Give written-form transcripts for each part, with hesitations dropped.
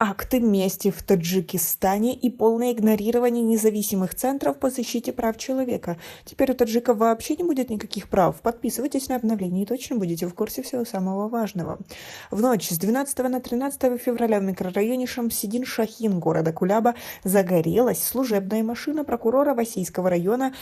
Акты мести в Таджикистане и полное игнорирование независимых центров по защите прав человека. Теперь у таджиков вообще не будет никаких прав. Подписывайтесь на обновление и точно будете в курсе всего самого важного. В ночь с 12 на 13 февраля в микрорайоне Шамсидин-Шахин города Куляба загорелась служебная машина прокурора Васейского района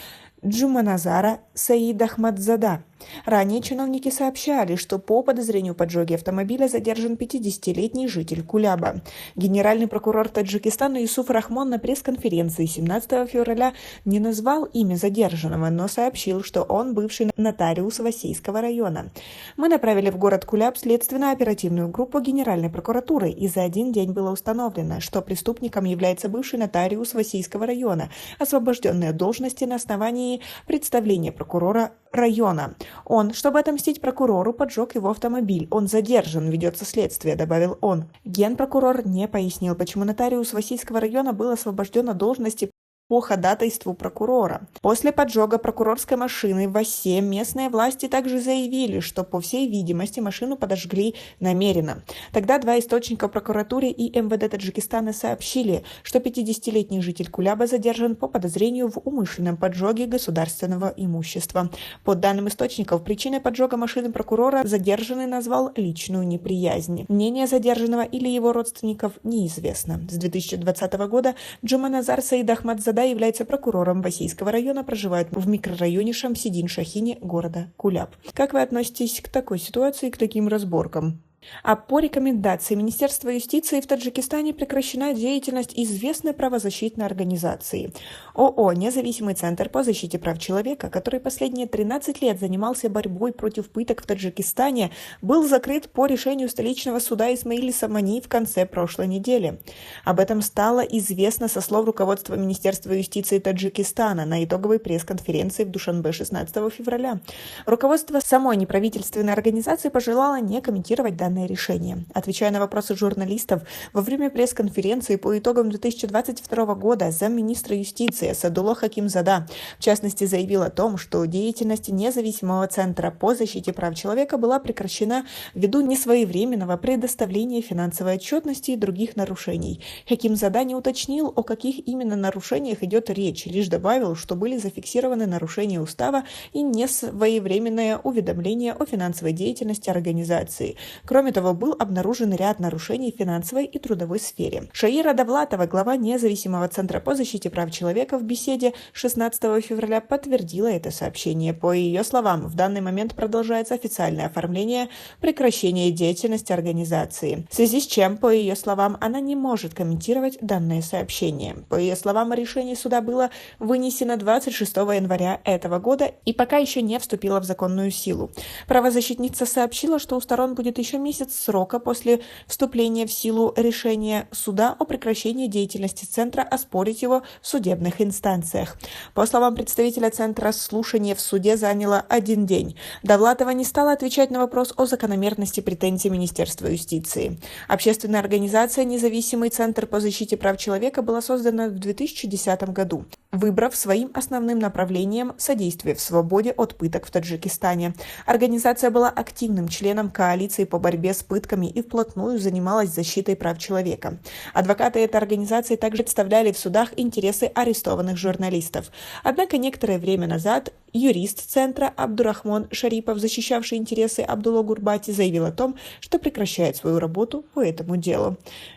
Джуманазара Саид Ахмадзада. Ранее чиновники сообщали, что по подозрению в поджоге автомобиля задержан 50-летний житель Куляба. Генеральный прокурор Таджикистана Юсуф Рахмон на пресс-конференции 17 февраля не назвал имя задержанного, но сообщил, что он бывший нотариус Васейского района. Мы направили в город Куляб следственно-оперативную группу Генеральной прокуратуры, и за один день было установлено, что преступником является бывший нотариус Васейского района, освобожденный от должности на основании представления прокурора района. Он, чтобы отомстить прокурору, поджег его автомобиль. Он задержан, ведется следствие, добавил он. Генпрокурор не пояснил, почему нотариус Васейского района был освобожден от должности по ходатайству прокурора. После поджога прокурорской машины в Осе местные власти также заявили, что, по всей видимости, машину подожгли намеренно. Тогда два источника в прокуратуре и МВД Таджикистана сообщили, что 50-летний житель Куляба задержан по подозрению в умышленном поджоге государственного имущества. По данным источников, причиной поджога машины прокурора задержанный назвал личную неприязнь. Мнение задержанного или его родственников неизвестно. С 2020 года Джуманазар Саид Ахмадзада является прокурором Васейского района, проживает в микрорайоне Шамсидин-Шахине города Куляб. Как вы относитесь к такой ситуации, к таким разборкам? А по рекомендации Министерства юстиции в Таджикистане прекращена деятельность известной правозащитной организации. ООО «Независимый центр по защите прав человека», который последние 13 лет занимался борьбой против пыток в Таджикистане, был закрыт по решению столичного суда Исмаили Самани в конце прошлой недели. Об этом стало известно со слов руководства Министерства юстиции Таджикистана на итоговой пресс-конференции в Душанбе 16 февраля. Руководство самой неправительственной организации пожелало не комментировать данное решение. Отвечая на вопросы журналистов, во время пресс-конференции по итогам 2022 года замминистра юстиции Садулло Хакимзада в частности заявил о том, что деятельность независимого центра по защите прав человека была прекращена ввиду несвоевременного предоставления финансовой отчетности и других нарушений. Хакимзада не уточнил, о каких именно нарушениях идет речь, лишь добавил, что были зафиксированы нарушения устава и несвоевременное уведомление о финансовой деятельности организации. Кроме того, был обнаружен ряд нарушений в финансовой и трудовой сфере. Шаира Давлатова, глава независимого центра по защите прав человека, в беседе 16 февраля подтвердила это сообщение. По ее словам, в данный момент продолжается официальное оформление прекращения деятельности организации, в связи с чем, по ее словам, она не может комментировать данное сообщение. По ее словам, решение суда было вынесено 26 января этого года и пока еще не вступило в законную силу. Правозащитница сообщила, что у сторон будет еще месяц срока после вступления в силу решения суда о прекращении деятельности центра оспорить его в судебных инстанциях. По словам представителя центра, слушание в суде заняло 1 день. Давлатова не стала отвечать на вопрос о закономерности претензий Министерства юстиции. Общественная организация «Независимый центр по защите прав человека» была создана в 2010 году, выбрав своим основным направлением содействие в свободе от пыток в Таджикистане. Организация была активным членом коалиции по борьбе с пытками и вплотную занималась защитой прав человека. Адвокаты этой организации также представляли в судах интересы арестованных журналистов. Однако некоторое время назад юрист центра Абдурахмон Шарипов, защищавший интересы Абдулло Гурбати, заявил о том, что прекращает свою работу по этому делу.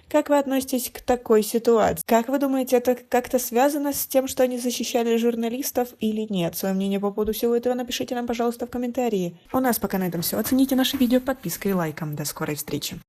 Как вы относитесь к такой ситуации? Как вы думаете, это как-то связано с тем, что они защищали журналистов или нет? Свое мнение по поводу всего этого напишите нам, пожалуйста, в комментарии. У нас пока на этом все. Оцените наше видео подпиской и лайком. До скорой встречи.